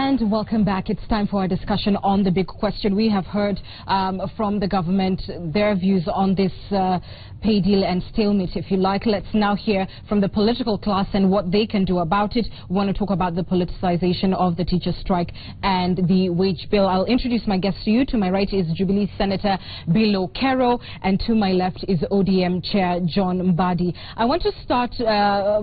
And welcome back. It's time for our discussion on the big question. We have heard from the government their views on this pay deal and stalemate, if you like. Let's now hear from the political class and what they can do about it. We want to talk about the politicization of the teacher strike and the wage bill. I'll introduce my guests to you. To my right is Jubilee Senator Bill Okerro, and to my left is ODM Chair John Mbadi. I want to start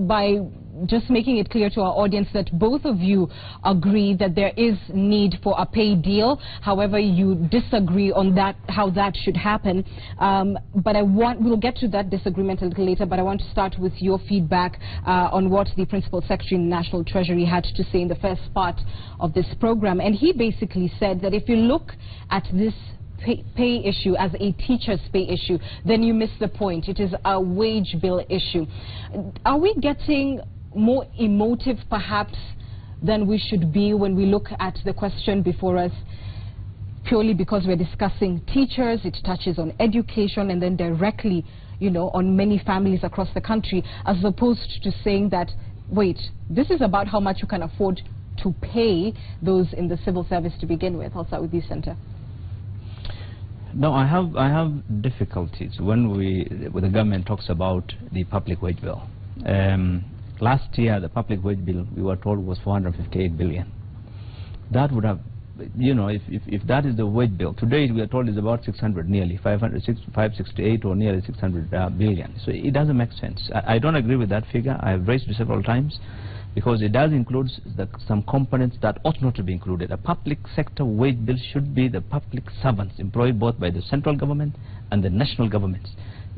by just making it clear to our audience that both of you agree that there is need for a pay deal. However, you disagree on that, how that should happen. But we'll get to that disagreement a little later, but I want to start with your feedback on what the Principal Secretary in the National Treasury had to say in the first part of this program. And he basically said that if you look at this pay issue as a teacher's pay issue, then you miss the point. It is a wage bill issue. Are we getting more emotive perhaps than we should be when we look at the question before us, purely because we're discussing teachers? It touches on education and then directly, you know, on many families across the country, as opposed to saying that, wait, this is about how much you can afford to pay those in the civil service to begin with. I'll start with you, Senator. No, I have difficulties when the government talks about the public wage bill. Last year, the public wage bill, we were told, was 458 billion. That would have, you know, if that is the wage bill, today we are told it's about 600, nearly 568 or nearly 600 billion. So it doesn't make sense. I don't agree with that figure. I have raised it several times, because it does include some components that ought not to be included. A public sector wage bill should be the public servants employed both by the central government and the national governments.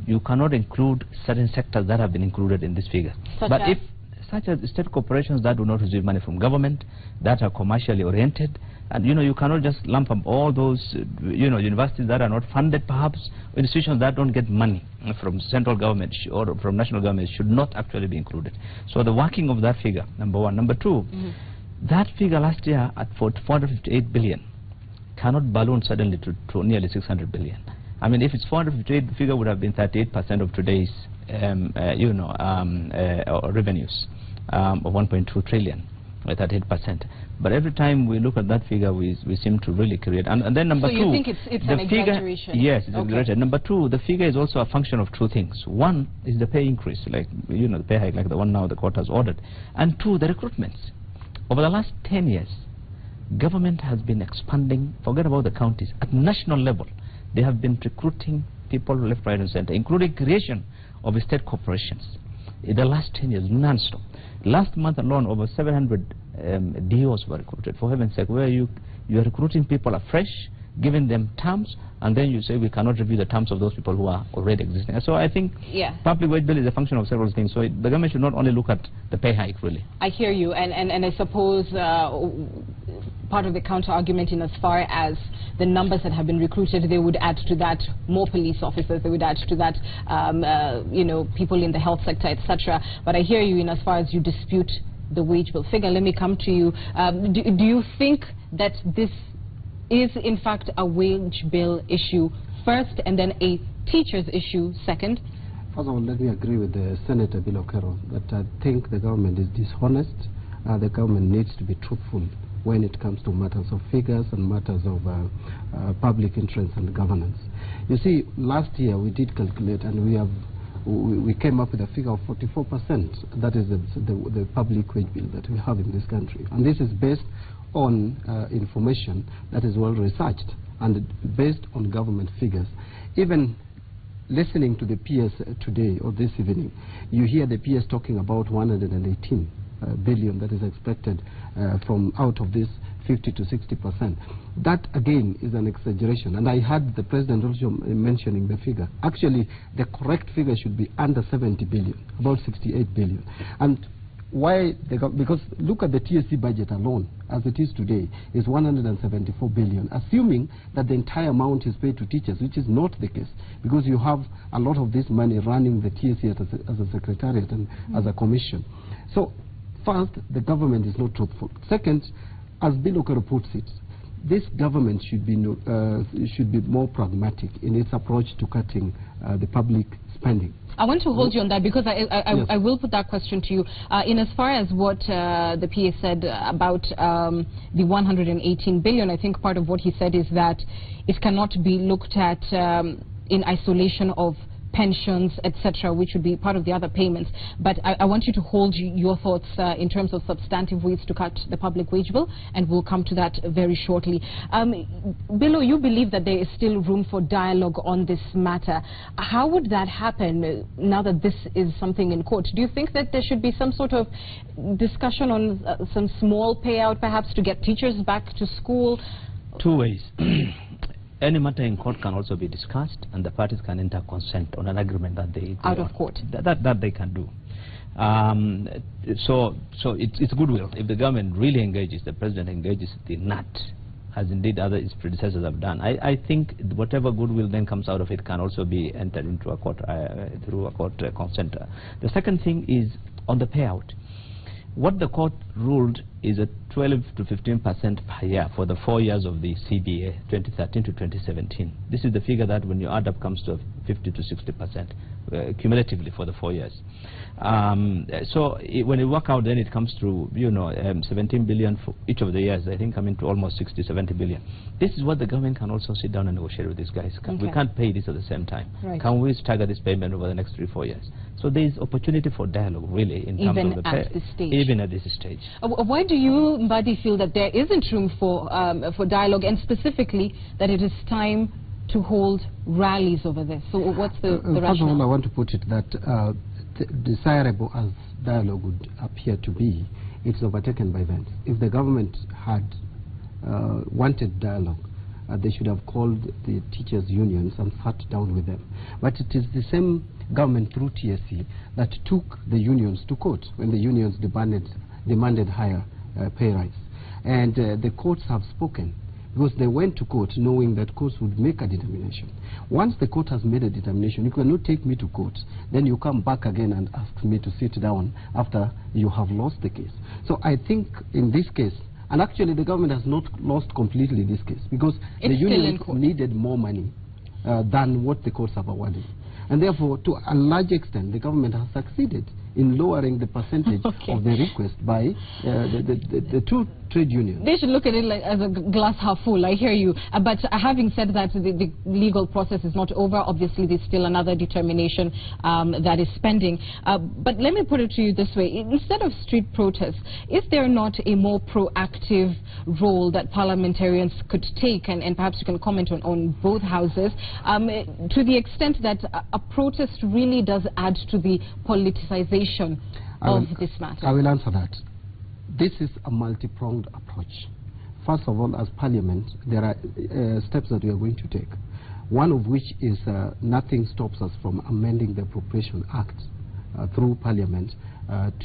You cannot include certain sectors that have been included in this figure. Such as state corporations that do not receive money from government, that are commercially oriented, and you know, you cannot just lump up all those you know, universities that are not funded, perhaps institutions that don't get money from central government or from national government should not actually be included. So the working of that figure, number one. Number two, that figure last year at 458 billion cannot balloon suddenly to nearly 600 billion. I mean, if it's 458, the figure would have been 38% of today's, you know, revenues of 1.2 trillion, 38%. But every time we look at that figure, we seem to really create. And then number two, you think it's an exaggeration? Yes, it's exaggerated. Number two, the figure is also a function of two things. One is the pay increase, like, you know, the pay hike, like the one now the court has ordered. And two, the recruitments. Over the last 10 years, government has been expanding, forget about the counties, at national level. They have been recruiting people left, right, and center, including creation of state corporations. In the last 10 years, non-stop. Last month alone, over 700 DOs were recruited. For heaven's sake, where you are recruiting people afresh, giving them terms, and then you say we cannot review the terms of those people who are already existing. So I think public wage bill is a function of several things. So the government should not only look at the pay hike, really. I hear you, and I suppose part of the counter-argument in as far as the numbers that have been recruited, they would add to that more police officers, they would add to that, you know, people in the health sector, etc. But I hear you in as far as you dispute the wage bill figure. Let me come to you. Do you think that this is in fact a wage bill issue first, and then a teacher's issue second? First of all, let me agree with Senator Bill Okerro that I think the government is dishonest. The government needs to be truthful when it comes to matters of figures and matters of public interest and governance. You see, last year we did calculate, and we came up with a figure of 44%. That is the public wage bill that we have in this country. And this is based on information that is well researched and based on government figures. Even listening to the PS today or this evening, you hear the PS talking about 118 billion that is expected from out of this 50 to 60%. That again is an exaggeration, and I heard the President also mentioning the figure. Actually, the correct figure should be under 70 billion, about 68 billion. And why? Because look at the TSC budget alone, as it is today, is 174 billion, assuming that the entire amount is paid to teachers, which is not the case, because you have a lot of this money running the TSC as a secretariat and as a commission. So, first, the government is not truthful. Second, as Bill Okerro puts it, this government should be more pragmatic in its approach to cutting the public spending. I want to hold you on that because I will put that question to you. In as far as what the PA said about the 118 billion, I think part of what he said is that it cannot be looked at in isolation of pensions, etc., which would be part of the other payments. But I want you to hold your thoughts in terms of substantive ways to cut the public wage bill, and we'll come to that very shortly. Bello, you believe that there is still room for dialogue on this matter. How would that happen now that this is something in court? Do you think that there should be some sort of discussion on some small payout, perhaps, to get teachers back to school? Two ways. Any matter in court can also be discussed, and the parties can enter consent on an agreement that they out of court. That they can do. So it's goodwill. If the government really engages, the president engages the nut, as indeed its predecessors have done. I think whatever goodwill then comes out of it can also be entered into a court through a court consent. The second thing is on the payout. What the court ruled is a 12 to 15% per year for the 4 years of the CBA, 2013 to 2017. This is the figure that, when you add up, comes to 50 to 60% cumulatively for the 4 years. So when you work out, then it comes to 17 billion for each of the years. I think coming to almost 60, 70 billion. This is what the government can also sit down and negotiate with these guys. We can't pay this at the same time. Right. Can we stagger this payment over the next 3 or 4 years? So there is opportunity for dialogue, really, in terms of the at this stage. Even at this stage. Why do you, Mbadi, feel that there isn't room for dialogue, and specifically that it is time to hold rallies over this? So what's the rationale? First of all, I want to put it that desirable as dialogue would appear to be, it's overtaken by events. If the government had wanted dialogue, they should have called the teachers' unions and sat down with them. But it is the same government through TSC that took the unions to court when the unions demanded higher pay rise. And the courts have spoken, because they went to court knowing that courts would make a determination. Once the court has made a determination, you cannot take me to court. Then you come back again and ask me to sit down after you have lost the case. So I think in this case, and actually the government has not lost completely this case, because the unions needed more money than what the courts have awarded. And therefore, to a large extent, the government has succeeded in lowering the percentage of the request by the two trade unions. They should look at it like as a glass half full. I hear you. But having said that, the legal process is not over. Obviously, there's still another determination that is pending. But let me put it to you this way. Instead of street protests, is there not a more proactive role that parliamentarians could take? And perhaps you can comment on both houses, to the extent that a protest really does add to the politicization of this matter. I will answer that. This is a multi-pronged approach. First of all, as Parliament, there are steps that we are going to take. One of which is nothing stops us from amending the Appropriation Act through Parliament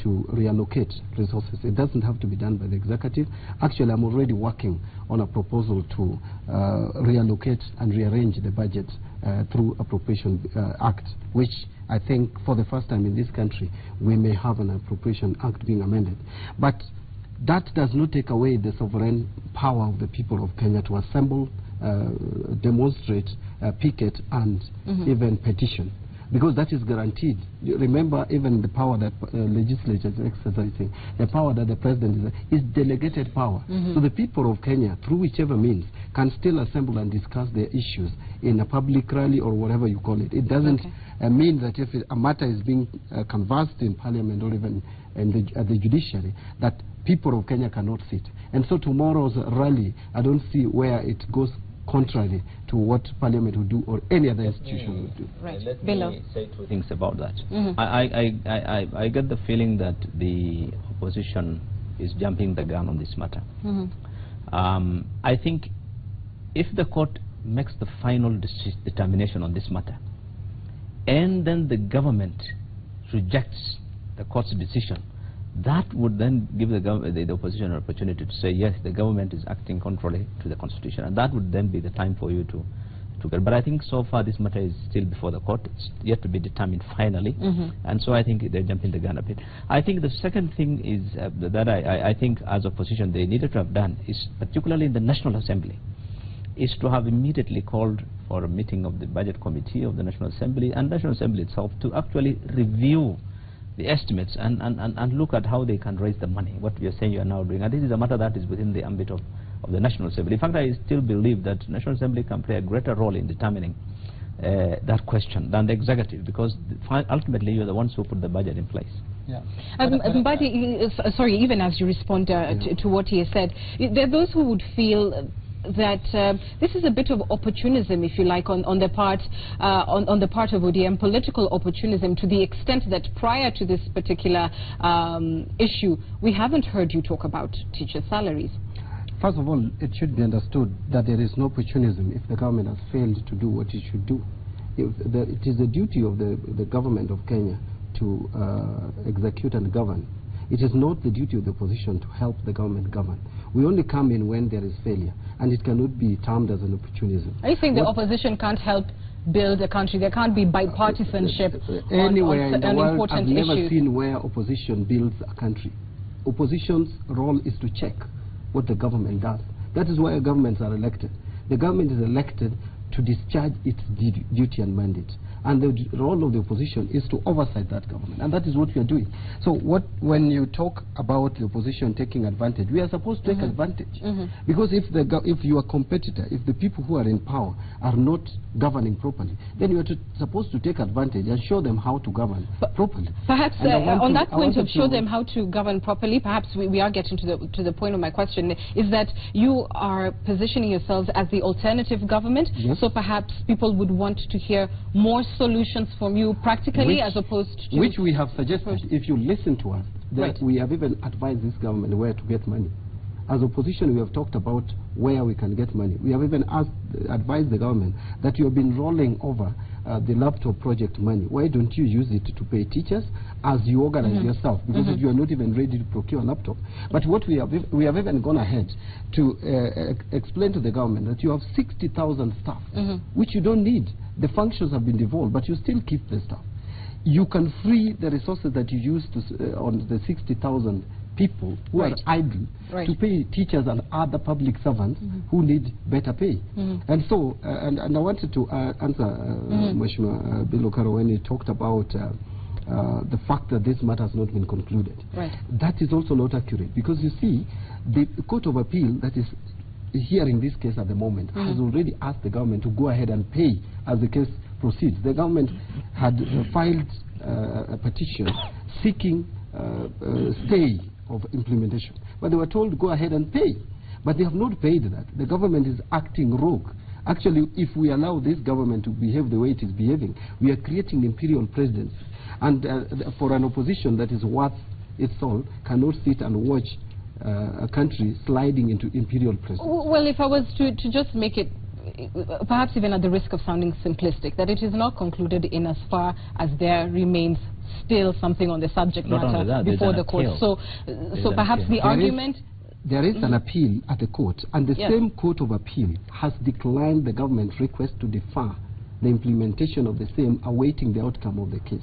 to reallocate resources. It doesn't have to be done by the executive. Actually, I'm already working on a proposal to reallocate and rearrange the budget through Appropriation Act, which I think for the first time in this country we may have an Appropriation Act being amended. But that does not take away the sovereign power of the people of Kenya to assemble, demonstrate, picket, and even petition, because that is guaranteed. Remember, even the power that legislature is exercising, the power that the president is delegated power. So the people of Kenya, through whichever means, can still assemble and discuss their issues in a public rally or whatever you call it. It doesn't mean that if a matter is being canvassed in Parliament or even in the judiciary, that people of Kenya cannot sit. And so tomorrow's rally, I don't see where it goes contrary to what Parliament would do or any other institution would do. Right. Let me say two things about that. I get the feeling that the opposition is jumping the gun on this matter. I think if the court makes the final determination on this matter, and then the government rejects the court's decision, that would then give the opposition an opportunity to say, yes, the government is acting contrary to the constitution, and that would then be the time for you to get. But I think so far this matter is still before the court. It's yet to be determined finally, and so I think they're jumping the gun a bit. I think the second thing is that I think as opposition they needed to have done is, particularly in the National Assembly, is to have immediately called for a meeting of the Budget Committee of the National Assembly and National Assembly itself to actually review the estimates and look at how they can raise the money, what we are saying you are now doing. And this is a matter that is within the ambit of the National Assembly. In fact, I still believe that National Assembly can play a greater role in determining that question than the executive, because ultimately you are the ones who put the budget in place. Yeah. Sorry, even as you respond to what he has said, there are those who would feel that this is a bit of opportunism, if you like, on the part of ODM, political opportunism, to the extent that prior to this particular issue, we haven't heard you talk about teacher salaries. First of all, it should be understood that there is no opportunism if the government has failed to do what it should do. It is the duty of the government of Kenya to execute and govern. It is not the duty of the opposition to help the government govern. We only come in when there is failure, and it cannot be termed as an opportunism. Are you saying the opposition can't help build a country? There can't be bipartisanship anywhere on in the world. I've never issues. seen where opposition builds a country. Opposition's role is to check what the government does. That is why governments are elected. The government is elected to discharge its duty and mandate. And the role of the opposition is to oversight that government. And that is what we are doing. So when you talk about the opposition taking advantage, we are supposed to take advantage. Because if your competitor, if the people who are in power are not governing properly, then you are supposed to take advantage and show them how to govern properly. Perhaps on that point of show them how to govern properly, perhaps we are getting to the point of my question, is that you are positioning yourselves as the alternative government. Yes. So perhaps people would want to hear more solutions from you practically, as opposed to... Which we have suggested, if you listen to us, that right. we have even advised this government where to get money. As opposition, we have talked about where we can get money. We have even advised the government that you have been rolling over the laptop project money. Why don't you use it to pay teachers as you organize yourself? Because you are not even ready to procure a laptop. But what we have even gone ahead to explain to the government that you have 60,000 staff, which you don't need. The functions have been devolved, but you still keep the staff. You can free the resources that you use on the 60,000 people who are idle to pay teachers and other public servants who need better pay. And so, and I wanted to answer Mheshimiwa Bilokaro when he talked about the fact that this matter has not been concluded. That is also not accurate, because you see, the Court of Appeal that is hearing this case at the moment has already asked the government to go ahead and pay as the case proceeds. The government had filed a petition seeking stay of implementation, but they were told to go ahead and pay, but they have not paid that. The government is acting rogue. Actually, if we allow this government to behave the way it is behaving, we are creating imperial presidency, and for an opposition that is worth its soul cannot sit and watch a country sliding into imperial presidency. Well, if I was to just make it, perhaps even at the risk of sounding simplistic, that it is not concluded in as far as there remains still something on the subject matter before the court. So perhaps the argument... There is an appeal at the court, and the same Court of Appeal has declined the government's request to defer the implementation of the same, awaiting the outcome of the case.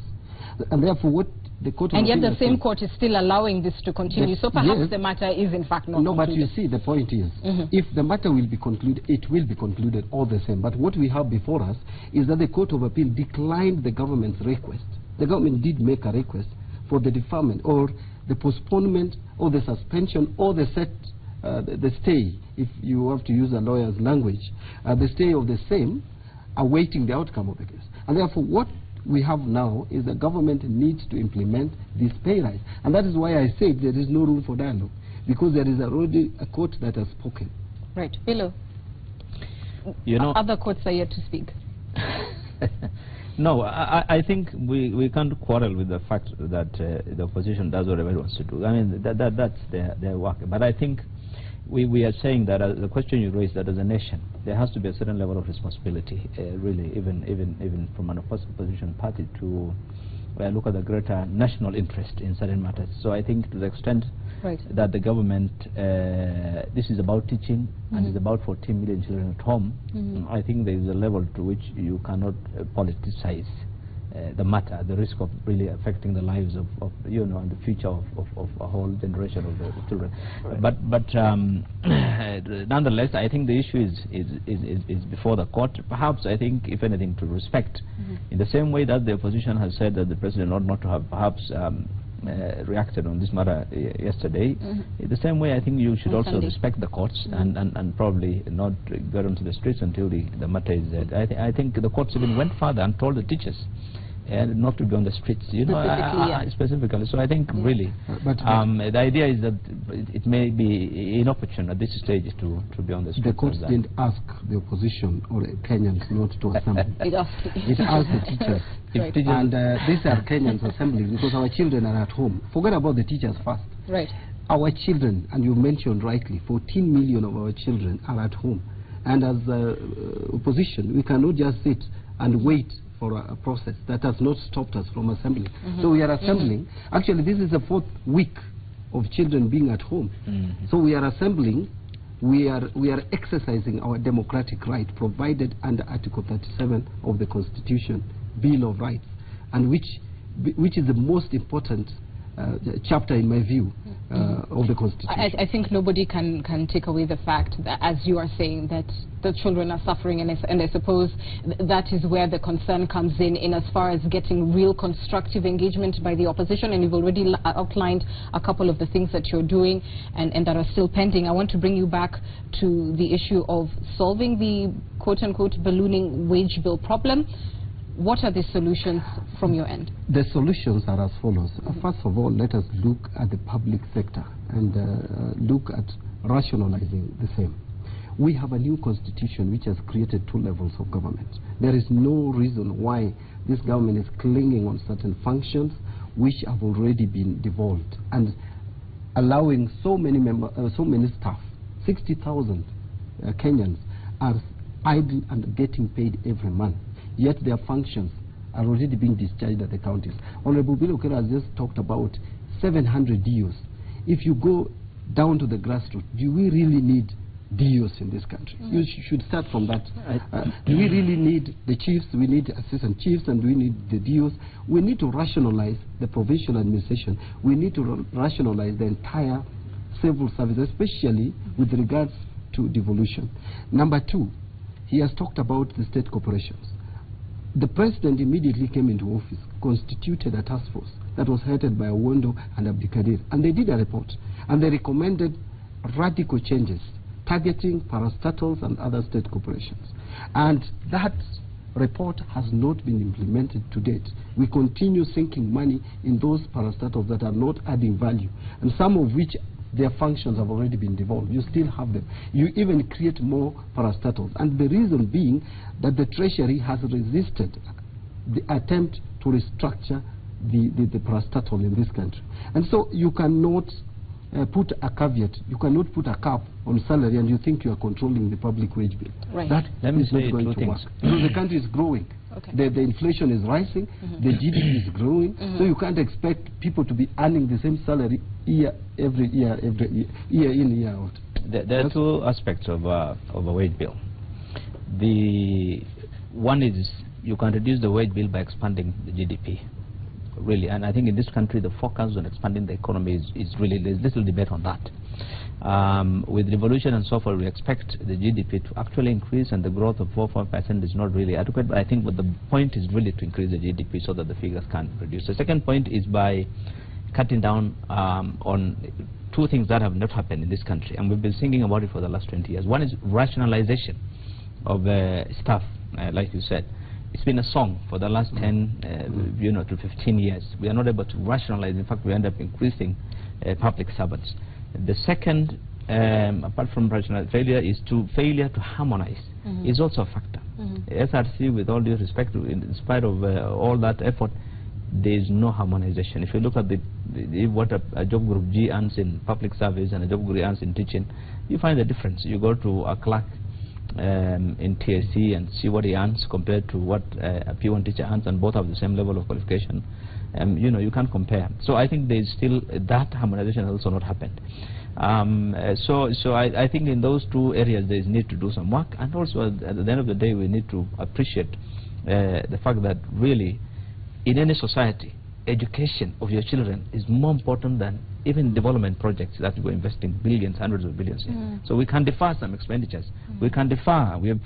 And therefore, what the Court of And Appeal yet the same court is still allowing this to continue. So perhaps the matter is in fact not concluded. But you see, the point is, if the matter will be concluded, it will be concluded all the same. But what we have before us is that the Court of Appeal declined the government's request. The government did make a request for the deferment or the postponement or the suspension or the stay, if you have to use a lawyer's language, the stay of the same, awaiting the outcome of the case. And therefore, what we have now is the government needs to implement this pay rise. And that is why I said there is no room for dialogue, because there is already a court that has spoken. Right. Below. You know, other courts are yet to speak. No, I think we can't quarrel with the fact that the opposition does whatever it wants to do. I mean, that's their work. But I think we are saying that the question you raised, that as a nation, there has to be a certain level of responsibility, really, even from an opposition party, to look at the greater national interest in certain matters. So I think to the extent that the government, this is about teaching, and it's about 14 million children at home, I think there is a level to which you cannot politicize the matter, at the risk of really affecting the lives of you know, and the future of a whole generation of the children. Right. But nonetheless, I think the issue is before the court. Perhaps, I think, if anything, to respect, in the same way that the opposition has said that the president ought not to have perhaps reacted on this matter yesterday. In the same way, I think you should also respect the courts and probably not get onto the streets until the matter is dead. I think the courts even went further and told the teachers not to be on the streets, you know, specifically. So I think really, the idea is that it may be inopportune at this stage to be on the streets. The courts didn't ask the opposition or Kenyans not to assemble. It asked the teachers. Right. And these are Kenyans assembling because our children are at home. Forget about the teachers first. Right. Our children, and you mentioned rightly, 14 million of our children are at home. And as opposition, we cannot just sit and wait for a process that has not stopped us from assembling. So we are assembling. Actually, this is the 4th week of children being at home. So we are assembling. We are exercising our democratic right provided under Article 37 of the Constitution, Bill of Rights, and which is the most important chapter, in my view, of the Constitution. I think nobody can take away the fact that, as you are saying, that the children are suffering, and I suppose that is where the concern comes in as far as getting real constructive engagement by the opposition, and you've already outlined a couple of the things that you're doing and that are still pending. I want to bring you back to the issue of solving the quote-unquote ballooning wage bill problem. What are the solutions from your end? The solutions are as follows. First of all, let us look at the public sector and look at rationalizing the same. We have a new constitution which has created 2 levels of government. There is no reason why this government is clinging on certain functions which have already been devolved and allowing so many staff, 60,000 Kenyans are idle and getting paid every month. Yet their functions are already being discharged at the counties. Honorable Bill Okero has just talked about 700 DOs. If you go down to the grassroots, do we really need DOs in this country? You should start from that. Do we really need the chiefs? We need assistant chiefs, and we need the DOs. We need to rationalize the provincial administration. We need to rationalize the entire civil service, especially with regards to devolution. Number 2, he has talked about the state corporations. The president immediately came into office, constituted a task force that was headed by Awondo and Abdikadir, and they did a report, and they recommended radical changes targeting parastatals and other state corporations. And that report has not been implemented to date. We continue sinking money in those parastatals that are not adding value, and some of which their functions have already been devolved. You still have them. You even create more parastatals. And the reason being that the Treasury has resisted the attempt to restructure the parastatal in this country. And so you cannot put a caveat, you cannot put a cap on salary and you think you are controlling the public wage bill. Right. That is not going to work. Because the country is growing. Okay. The inflation is rising, the GDP is growing, so you can't expect people to be earning the same salary every year in, year out. There are 2 aspects of a wage bill. The one is you can reduce the wage bill by expanding the GDP, really, and I think in this country the focus on expanding the economy is really, there's little debate on that. With revolution and so forth, we expect the GDP to actually increase, and the growth of 4-5% is not really adequate. But I think the point is really to increase the GDP so that the figures can reduce. The second point is by cutting down on 2 things that have not happened in this country, and we've been thinking about it for the last 20 years. One is rationalization of staff, like you said. It's been a song for the last 10 to 15 years. We are not able to rationalize. In fact, we end up increasing public servants. The second, apart from rational failure, is failure to harmonize. Is also a factor. SRC, with all due respect, in spite of all that effort, there is no harmonization. If you look at what a job group G earns in public service and a job group earns in teaching, you find the difference. You go to a clerk in TSC and see what he earns compared to what a P1 teacher earns, and both have the same level of qualification. You can't compare. So I think there is still that harmonization has also not happened. So I think in those 2 areas there is need to do some work, and also at the end of the day we need to appreciate the fact that really in any society, education of your children is more important than even development projects that we're investing billions, hundreds of billions in. So we can defer some expenditures. We can defer. We have,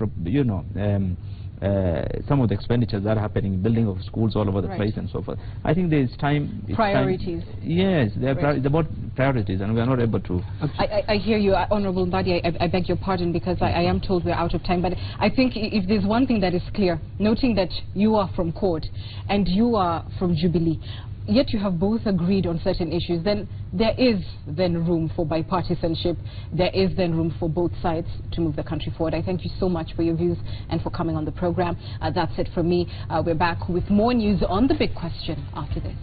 some of the expenditures that are happening, building of schools all over the place and so forth. I think there is time. Priorities. Yes, it's about priorities, and we are not able to. I hear you, Honorable Mbadi. I beg your pardon because I am told we're out of time. But I think if there's one thing that is clear, noting that you are from CORD and you are from Jubilee, yet you have both agreed on certain issues, then there is then room for bipartisanship. There is then room for both sides to move the country forward. I thank you so much for your views and for coming on the program. That's it from me. We're back with more news on The Big Question after this.